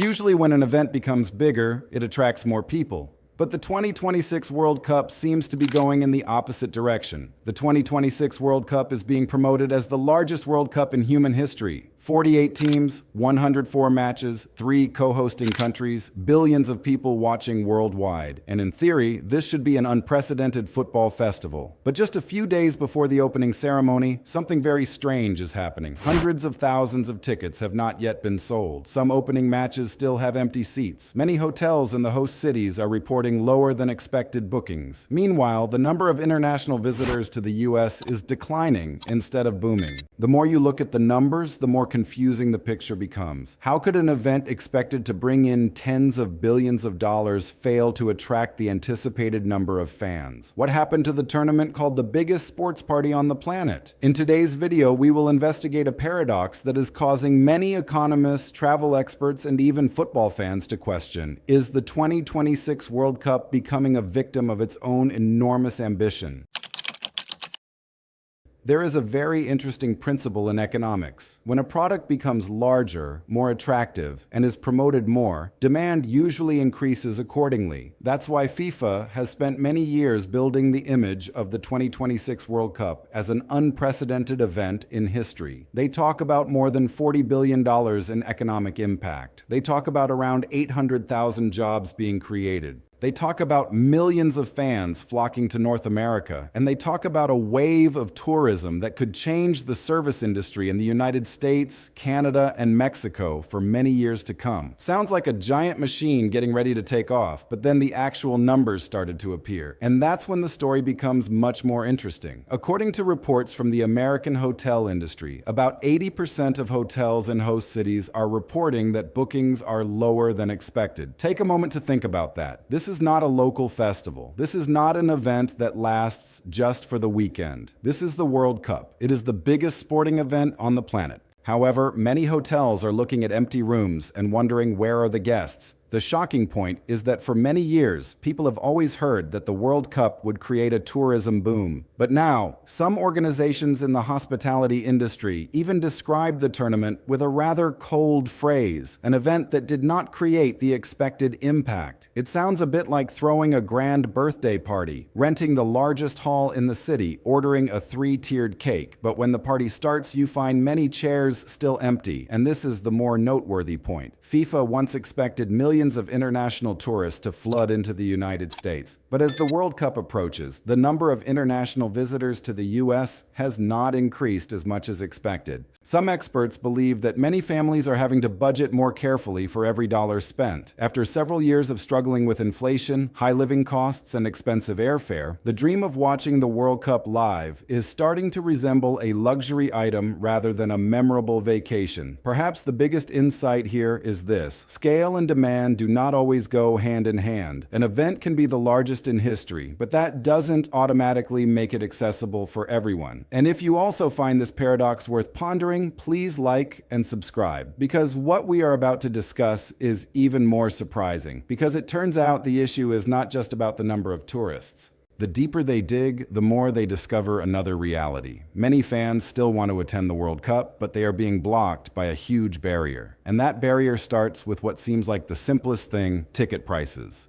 Usually when an event becomes bigger, it attracts more people. But the 2026 World Cup seems to be going in the opposite direction. The 2026 World Cup is being promoted as the largest World Cup in human history. 48 teams, 104 matches, 3 co-hosting countries, billions of people watching worldwide. And in theory, this should be an unprecedented football festival. But just a few days before the opening ceremony, something very strange is happening. Hundreds of thousands of tickets have not yet been sold. Some opening matches still have empty seats. Many hotels in the host cities are reporting lower than expected bookings. Meanwhile, the number of international visitors to the US is declining instead of booming. The more you look at the numbers, the more confusing the picture becomes. How could an event expected to bring in tens of billions of dollars fail to attract the anticipated number of fans? What happened to the tournament called the biggest sports party on the planet? In today's video, we will investigate a paradox that is causing many economists, travel experts, and even football fans to question, is the 2026 World Cup becoming a victim of its own enormous ambition? There is a very interesting principle in economics. When a product becomes larger, more attractive, and is promoted more, demand usually increases accordingly. That's why FIFA has spent many years building the image of the 2026 World Cup as an unprecedented event in history. They talk about more than $40 billion in economic impact. They talk about around 800,000 jobs being created. They talk about millions of fans flocking to North America, and they talk about a wave of tourism that could change the service industry in the United States, Canada, and Mexico for many years to come. Sounds like a giant machine getting ready to take off, but then the actual numbers started to appear. And that's when the story becomes much more interesting. According to reports from the American hotel industry, about 80% of hotels in host cities are reporting that bookings are lower than expected. Take a moment to think about that. This is not a local festival. This is not an event that lasts just for the weekend. This is the World Cup. It is the biggest sporting event on the planet. However, many hotels are looking at empty rooms and wondering, where are the guests? The shocking point is that for many years, people have always heard that the World Cup would create a tourism boom. But now, some organizations in the hospitality industry even describe the tournament with a rather cold phrase, an event that did not create the expected impact. It sounds a bit like throwing a grand birthday party, renting the largest hall in the city, ordering a 3-tiered cake. But when the party starts, you find many chairs still empty. And this is the more noteworthy point. FIFA once expected millions of international tourists to flood into the United States. But as the World Cup approaches, the number of international visitors to the US has not increased as much as expected. Some experts believe that many families are having to budget more carefully for every dollar spent. After several years of struggling with inflation, high living costs, and expensive airfare, the dream of watching the World Cup live is starting to resemble a luxury item rather than a memorable vacation. Perhaps the biggest insight here is this: scale and demand do not always go hand in hand. An event can be the largest in history, but that doesn't automatically make it accessible for everyone. And if you also find this paradox worth pondering, please like and subscribe, because what we are about to discuss is even more surprising, because it turns out the issue is not just about the number of tourists. The deeper they dig, the more they discover another reality. Many fans still want to attend the World Cup, but they are being blocked by a huge barrier. And that barrier starts with what seems like the simplest thing: ticket prices.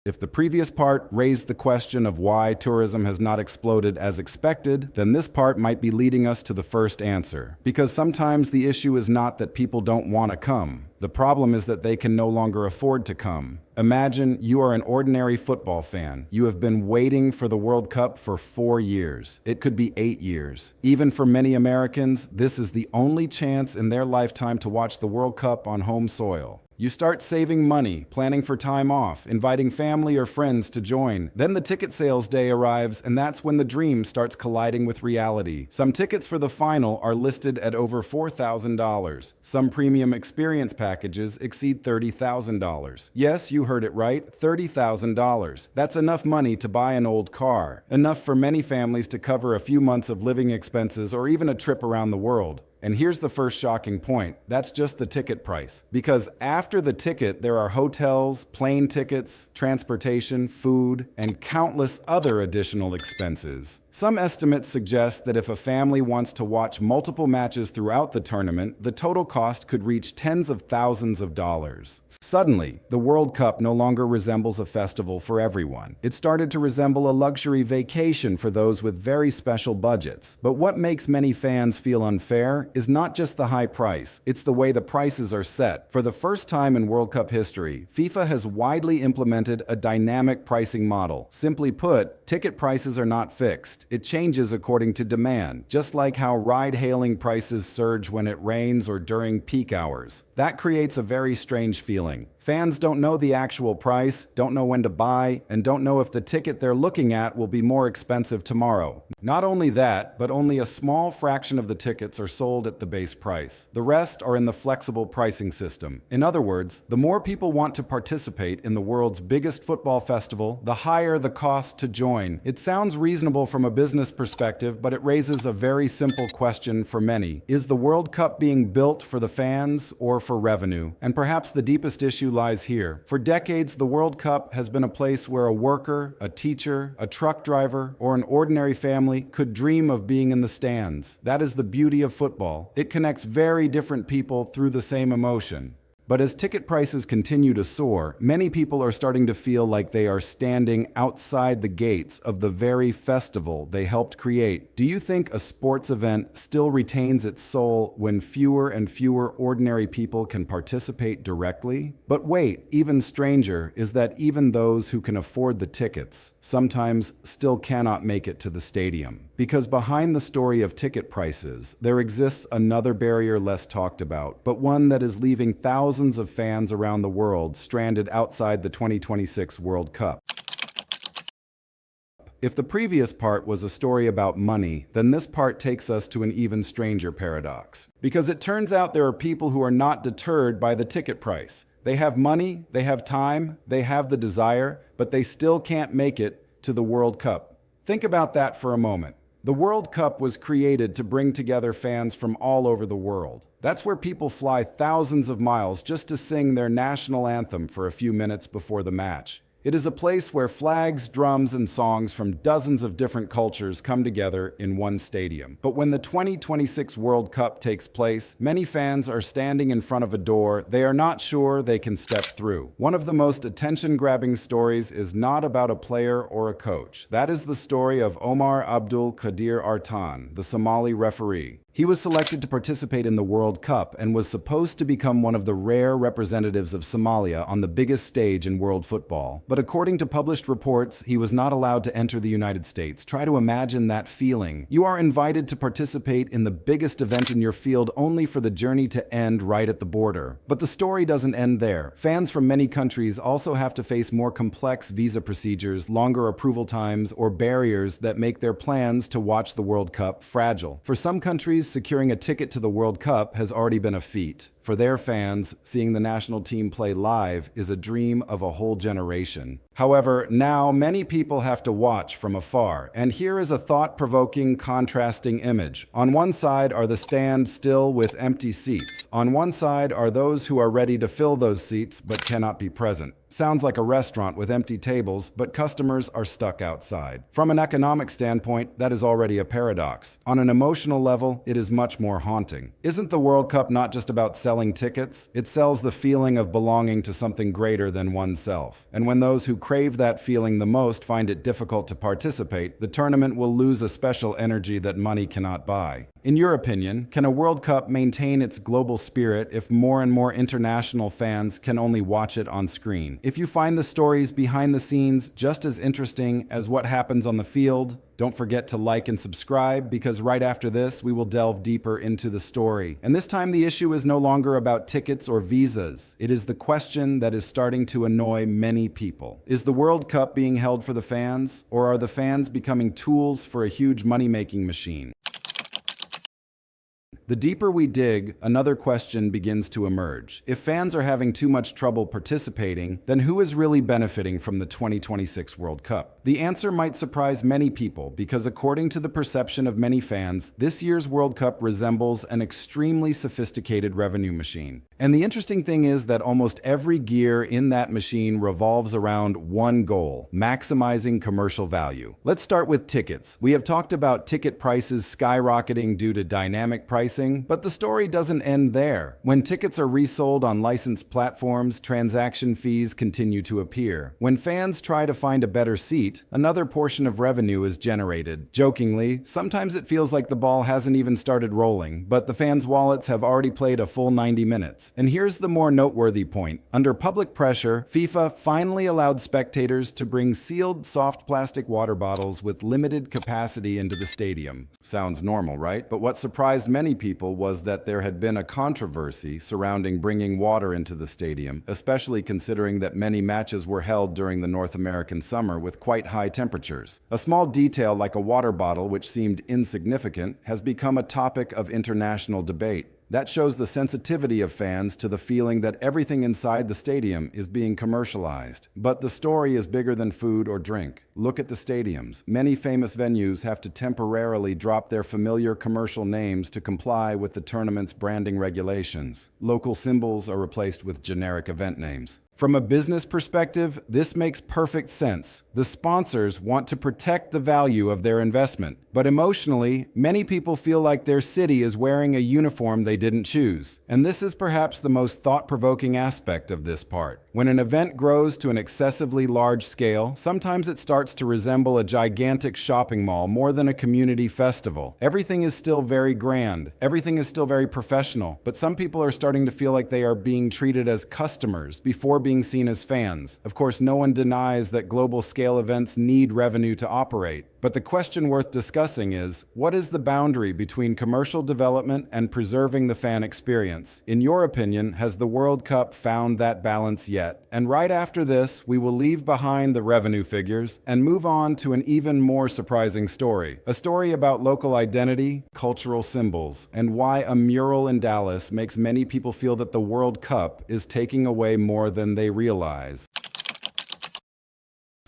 If the previous part raised the question of why tourism has not exploded as expected, then this part might be leading us to the first answer. Because sometimes the issue is not that people don't want to come. The problem is that they can no longer afford to come. Imagine you are an ordinary football fan. You have been waiting for the World Cup for 4 years. It could be 8 years. Even for many Americans, this is the only chance in their lifetime to watch the World Cup on home soil. You start saving money, planning for time off, inviting family or friends to join. Then the ticket sales day arrives, and that's when the dream starts colliding with reality. Some tickets for the final are listed at over $4,000. Some premium experience packages exceed $30,000. Yes, you heard it right, $30,000. That's enough money to buy an old car. Enough for many families to cover a few months of living expenses or even a trip around the world. And here's the first shocking point. That's just the ticket price. Because after the ticket, there are hotels, plane tickets, transportation, food, and countless other additional expenses. Some estimates suggest that if a family wants to watch multiple matches throughout the tournament, the total cost could reach tens of thousands of dollars. Suddenly, the World Cup no longer resembles a festival for everyone. It started to resemble a luxury vacation for those with very special budgets. But what makes many fans feel unfair is not just the high price, it's the way the prices are set. For the first time in World Cup history, FIFA has widely implemented a dynamic pricing model. Simply put, ticket prices are not fixed. It changes according to demand, just like how ride-hailing prices surge when it rains or during peak hours. That creates a very strange feeling. Fans don't know the actual price, don't know when to buy, and don't know if the ticket they're looking at will be more expensive tomorrow. Not only that, but only a small fraction of the tickets are sold at the base price. The rest are in the flexible pricing system. In other words, the more people want to participate in the world's biggest football festival, the higher the cost to join. It sounds reasonable from a business perspective, but it raises a very simple question for many. Is the World Cup being built for the fans or for revenue? And perhaps the deepest issue lies here. For decades, the World Cup has been a place where a worker, a teacher, a truck driver, or an ordinary family could dream of being in the stands. That is the beauty of football. It connects very different people through the same emotion. But as ticket prices continue to soar, many people are starting to feel like they are standing outside the gates of the very festival they helped create. Do you think a sports event still retains its soul when fewer and fewer ordinary people can participate directly? But wait, even stranger is that even those who can afford the tickets sometimes still cannot make it to the stadium. Because behind the story of ticket prices, there exists another barrier less talked about, but one that is leaving thousands of fans around the world stranded outside the 2026 World Cup. If the previous part was a story about money, then this part takes us to an even stranger paradox. Because it turns out there are people who are not deterred by the ticket price. They have money, they have time, they have the desire, but they still can't make it to the World Cup. Think about that for a moment. The World Cup was created to bring together fans from all over the world. That's where people fly thousands of miles just to sing their national anthem for a few minutes before the match. It is a place where flags, drums, and songs from dozens of different cultures come together in one stadium. But when the 2026 World Cup takes place, many fans are standing in front of a door they are not sure they can step through. One of the most attention-grabbing stories is not about a player or a coach. That is the story of Omar Abdul Qadir Artan, the Somali referee. He was selected to participate in the World Cup and was supposed to become one of the rare representatives of Somalia on the biggest stage in world football. But according to published reports, he was not allowed to enter the United States. Try to imagine that feeling. You are invited to participate in the biggest event in your field only for the journey to end right at the border. But the story doesn't end there. Fans from many countries also have to face more complex visa procedures, longer approval times, or barriers that make their plans to watch the World Cup fragile. For some countries, securing a ticket to the World Cup has already been a feat. For their fans, seeing the national team play live is a dream of a whole generation. However, now many people have to watch from afar, and here is a thought-provoking, contrasting image. On one side are the stands still with empty seats. On one side are those who are ready to fill those seats but cannot be present. Sounds like a restaurant with empty tables, but customers are stuck outside. From an economic standpoint, that is already a paradox. On an emotional level, it is much more haunting. Isn't the World Cup not just about selling tickets? It sells the feeling of belonging to something greater than oneself. And when those who crave that feeling the most find it difficult to participate, the tournament will lose a special energy that money cannot buy. In your opinion, can a World Cup maintain its global spirit if more and more international fans can only watch it on screen? If you find the stories behind the scenes just as interesting as what happens on the field, don't forget to like and subscribe, because right after this, we will delve deeper into the story. And this time the issue is no longer about tickets or visas. It is the question that is starting to annoy many people. Is the World Cup being held for the fans, or are the fans becoming tools for a huge money-making machine? The deeper we dig, another question begins to emerge. If fans are having too much trouble participating, then who is really benefiting from the 2026 World Cup? The answer might surprise many people because according to the perception of many fans, this year's World Cup resembles an extremely sophisticated revenue machine. And the interesting thing is that almost every gear in that machine revolves around one goal: maximizing commercial value. Let's start with tickets. We have talked about ticket prices skyrocketing due to dynamic pricing, but the story doesn't end there. When tickets are resold on licensed platforms, transaction fees continue to appear. When fans try to find a better seat, another portion of revenue is generated. Jokingly, sometimes it feels like the ball hasn't even started rolling, but the fans' wallets have already played a full 90 minutes. And here's the more noteworthy point. Under public pressure, FIFA finally allowed spectators to bring sealed soft plastic water bottles with limited capacity into the stadium. Sounds normal, right? But what surprised many people was that there had been a controversy surrounding bringing water into the stadium, especially considering that many matches were held during the North American summer with quite high temperatures. A small detail like a water bottle, which seemed insignificant, has become a topic of international debate. That shows the sensitivity of fans to the feeling that everything inside the stadium is being commercialized. But the story is bigger than food or drink. Look at the stadiums. Many famous venues have to temporarily drop their familiar commercial names to comply with the tournament's branding regulations. Local symbols are replaced with generic event names. From a business perspective, this makes perfect sense. The sponsors want to protect the value of their investment. But emotionally, many people feel like their city is wearing a uniform they didn't choose. And this is perhaps the most thought-provoking aspect of this part. When an event grows to an excessively large scale, sometimes it starts to resemble a gigantic shopping mall more than a community festival. Everything is still very grand. Everything is still very professional. But some people are starting to feel like they are being treated as customers before being seen as fans. Of course, no one denies that global scale events need revenue to operate. But the question worth discussing is, what is the boundary between commercial development and preserving the fan experience? In your opinion, has the World Cup found that balance yet? And right after this, we will leave behind the revenue figures and move on to an even more surprising story. A story about local identity, cultural symbols, and why a mural in Dallas makes many people feel that the World Cup is taking away more than they realize.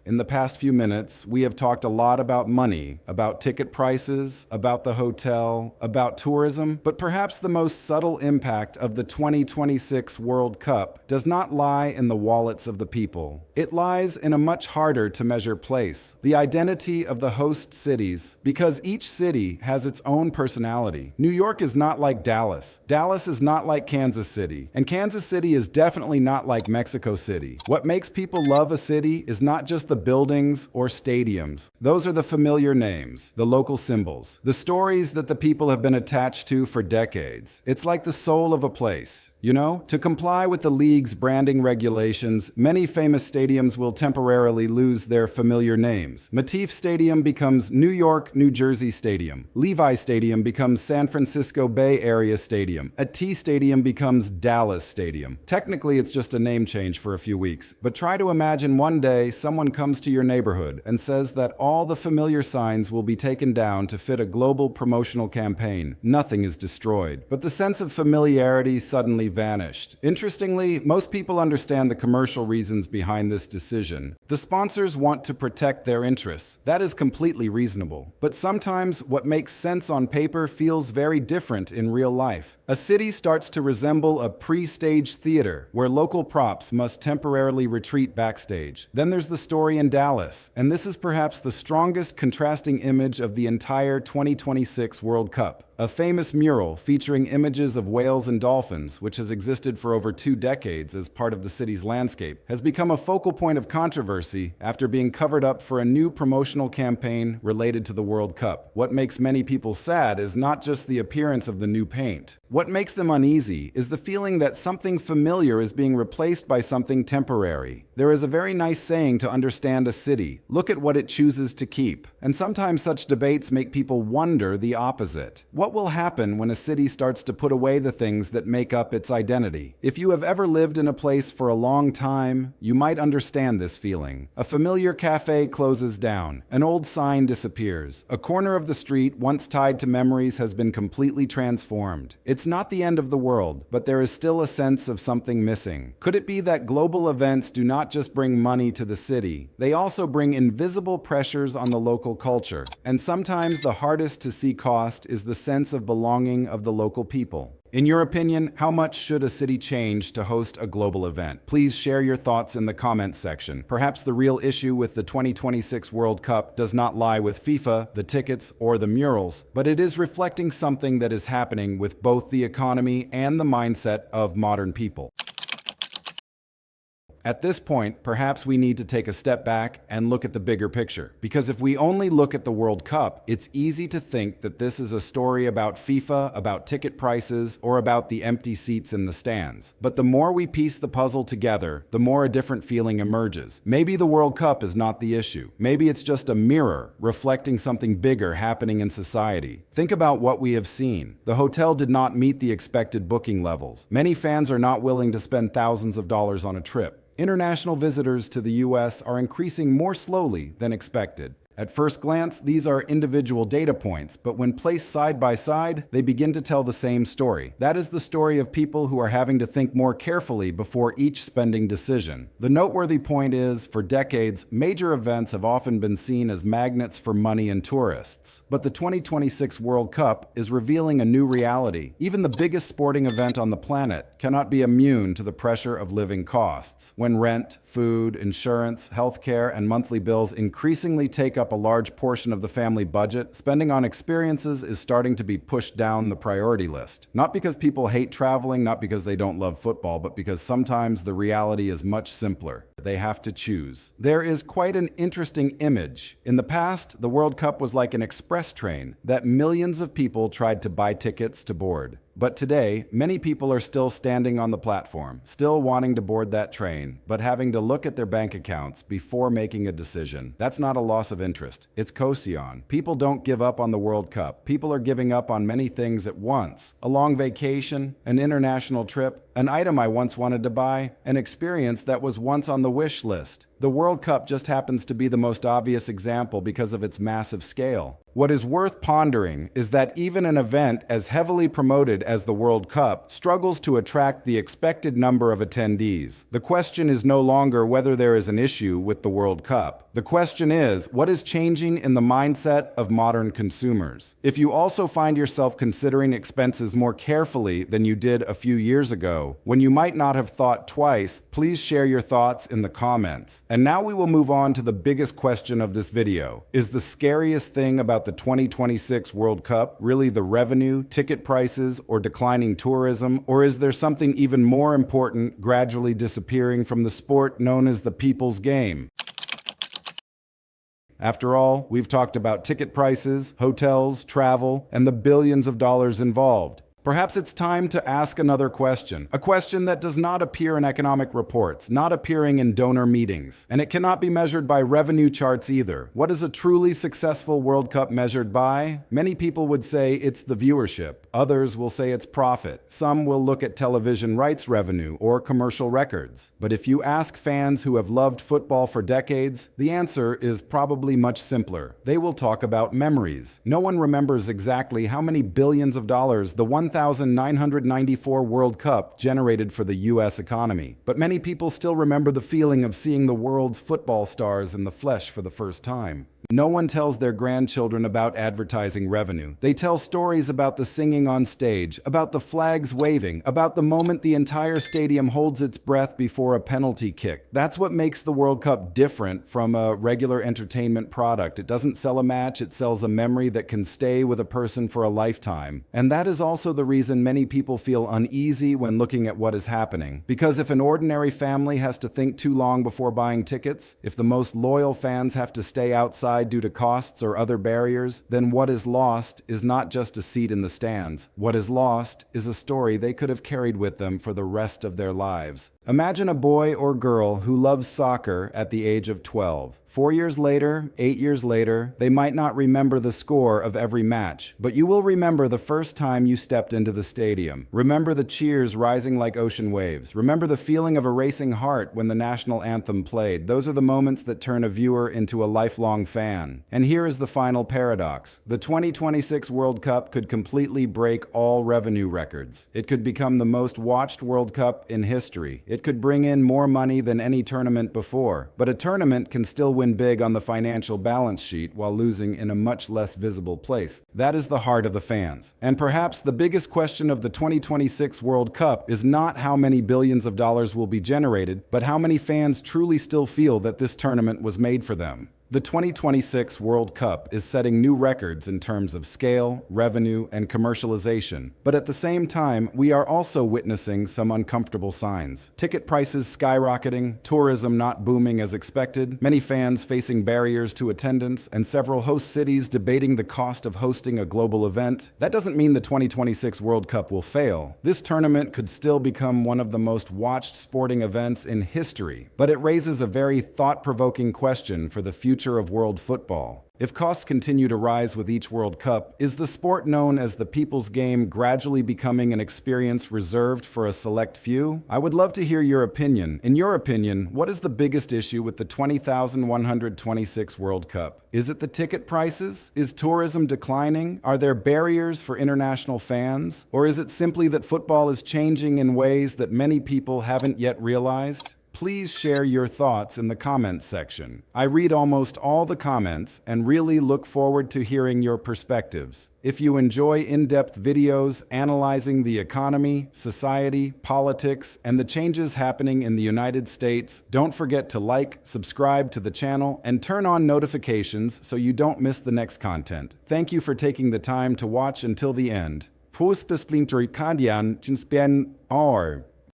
In the past few minutes, we have talked a lot about money, about ticket prices, about the hotel, about tourism, but perhaps the most subtle impact of the 2026 World Cup does not lie in the wallets of the people. It lies in a much harder to measure place, the identity of the host cities, because each city has its own personality. New York is not like Dallas. Dallas is not like Kansas City. And Kansas City is definitely not like Mexico City. What makes people love a city is not just the buildings or stadiums. Those are the familiar names, the local symbols, the stories that the people have been attached to for decades. It's like the soul of a place. You know, to comply with the league's branding regulations, many famous stadiums will temporarily lose their familiar names. Matif Stadium becomes New York, New Jersey Stadium. Levi Stadium becomes San Francisco Bay Area Stadium. A T Stadium becomes Dallas Stadium. Technically, it's just a name change for a few weeks, but try to imagine one day someone comes to your neighborhood and says that all the familiar signs will be taken down to fit a global promotional campaign. Nothing is destroyed, but the sense of familiarity suddenly vanished. Interestingly, most people understand the commercial reasons behind this decision. The sponsors want to protect their interests. That is completely reasonable. But sometimes what makes sense on paper feels very different in real life. A city starts to resemble a pre-staged theater where local props must temporarily retreat backstage. Then there's the story in Dallas, and this is perhaps the strongest contrasting image of the entire 2026 World Cup. A famous mural featuring images of whales and dolphins, which has existed for over 2 decades as part of the city's landscape, has become a focal point of controversy after being covered up for a new promotional campaign related to the World Cup. What makes many people sad is not just the appearance of the new paint. What makes them uneasy is the feeling that something familiar is being replaced by something temporary. There is a very nice saying to understand a city: look at what it chooses to keep. And sometimes such debates make people wonder the opposite. What What will happen when a city starts to put away the things that make up its identity? If you have ever lived in a place for a long time, you might understand this feeling. A familiar cafe closes down. An old sign disappears. A corner of the street once tied to memories has been completely transformed. It's not the end of the world, but there is still a sense of something missing. Could it be that global events do not just bring money to the city, they also bring invisible pressures on the local culture? And sometimes the hardest to see cost is the sense of belonging of the local people. In your opinion, how much should a city change to host a global event? Please share your thoughts in the comments section. Perhaps the real issue with the 2026 World Cup does not lie with FIFA, the tickets, or the murals, but it is reflecting something that is happening with both the economy and the mindset of modern people. At this point, perhaps we need to take a step back and look at the bigger picture. Because if we only look at the World Cup, it's easy to think that this is a story about FIFA, about ticket prices, or about the empty seats in the stands. But the more we piece the puzzle together, the more a different feeling emerges. Maybe the World Cup is not the issue. Maybe it's just a mirror reflecting something bigger happening in society. Think about what we have seen. The hotel did not meet the expected booking levels. Many fans are not willing to spend thousands of dollars on a trip. International visitors to the US are increasing more slowly than expected. At first glance, these are individual data points, but when placed side by side, they begin to tell the same story. That is the story of people who are having to think more carefully before each spending decision. The noteworthy point is, for decades, major events have often been seen as magnets for money and tourists. But the 2026 World Cup is revealing a new reality. Even the biggest sporting event on the planet cannot be immune to the pressure of living costs. When rent, food, insurance, healthcare, and monthly bills increasingly take up a large portion of the family budget, spending on experiences is starting to be pushed down the priority list. Not because people hate traveling, not because they don't love football, but because sometimes the reality is much simpler. They have to choose. There is quite an interesting image. In the past, the World Cup was like an express train that millions of people tried to buy tickets to board. But today, many people are still standing on the platform, still wanting to board that train, but having to look at their bank accounts before making a decision. That's not a loss of interest. It's caution. People don't give up on the World Cup. People are giving up on many things at once. A long vacation, an international trip, an item I once wanted to buy, an experience that was once on the wish list. The World Cup just happens to be the most obvious example because of its massive scale. What is worth pondering is that even an event as heavily promoted as the World Cup struggles to attract the expected number of attendees. The question is no longer whether there is an issue with the World Cup. The question is, what is changing in the mindset of modern consumers? If you also find yourself considering expenses more carefully than you did a few years ago, when you might not have thought twice, please share your thoughts in the comments. And now we will move on to the biggest question of this video. Is the scariest thing about the 2026 World Cup really the revenue, ticket prices, or declining tourism? Or is there something even more important gradually disappearing from the sport known as the people's game? After all, we've talked about ticket prices, hotels, travel, and the billions of dollars involved. Perhaps it's time to ask another question, a question that does not appear in economic reports, not appearing in donor meetings, and it cannot be measured by revenue charts either. What is a truly successful World Cup measured by? Many people would say it's the viewership. Others will say it's profit. Some will look at television rights revenue or commercial records. But if you ask fans who have loved football for decades, the answer is probably much simpler. They will talk about memories. No one remembers exactly how many billions of dollars the 1,994 World Cup generated for the US economy. But many people still remember the feeling of seeing the world's football stars in the flesh for the first time. No one tells their grandchildren about advertising revenue. They tell stories about the singing on stage, about the flags waving, about the moment the entire stadium holds its breath before a penalty kick. That's what makes the World Cup different from a regular entertainment product. It doesn't sell a match, it sells a memory that can stay with a person for a lifetime. And that is also the reason many people feel uneasy when looking at what is happening. Because if an ordinary family has to think too long before buying tickets, if the most loyal fans have to stay outside died due to costs or other barriers, then what is lost is not just a seat in the stands. What is lost is a story they could have carried with them for the rest of their lives. Imagine a boy or girl who loves soccer at the age of 12. 4 years later, 8 years later, they might not remember the score of every match, but you will remember the first time you stepped into the stadium. Remember the cheers rising like ocean waves. Remember the feeling of a racing heart when the national anthem played. Those are the moments that turn a viewer into a lifelong fan. And here is the final paradox. The 2026 World Cup could completely break all revenue records. It could become the most watched World Cup in history. It could bring in more money than any tournament before. But a tournament can still win big on the financial balance sheet while losing in a much less visible place. That is the heart of the fans. And perhaps the biggest question of the 2026 World Cup is not how many billions of dollars will be generated, but how many fans truly still feel that this tournament was made for them. The 2026 World Cup is setting new records in terms of scale, revenue, and commercialization. But at the same time, we are also witnessing some uncomfortable signs. Ticket prices skyrocketing, tourism not booming as expected, many fans facing barriers to attendance, and several host cities debating the cost of hosting a global event. That doesn't mean the 2026 World Cup will fail. This tournament could still become one of the most watched sporting events in history. But it raises a very thought-provoking question for the future of world football. If costs continue to rise with each World Cup, is the sport known as the people's game gradually becoming an experience reserved for a select few? I would love to hear your opinion. In your opinion, what is the biggest issue with the 20,126 World Cup? Is it the ticket prices? Is tourism declining? Are there barriers for international fans? Or is it simply that football is changing in ways that many people haven't yet realized? Please share your thoughts in the comments section. I read almost all the comments and really look forward to hearing your perspectives. If you enjoy in-depth videos analyzing the economy, society, politics, and the changes happening in the United States, don't forget to like, subscribe to the channel, and turn on notifications so you don't miss the next content. Thank you for taking the time to watch until the end. Fuß des Blindern,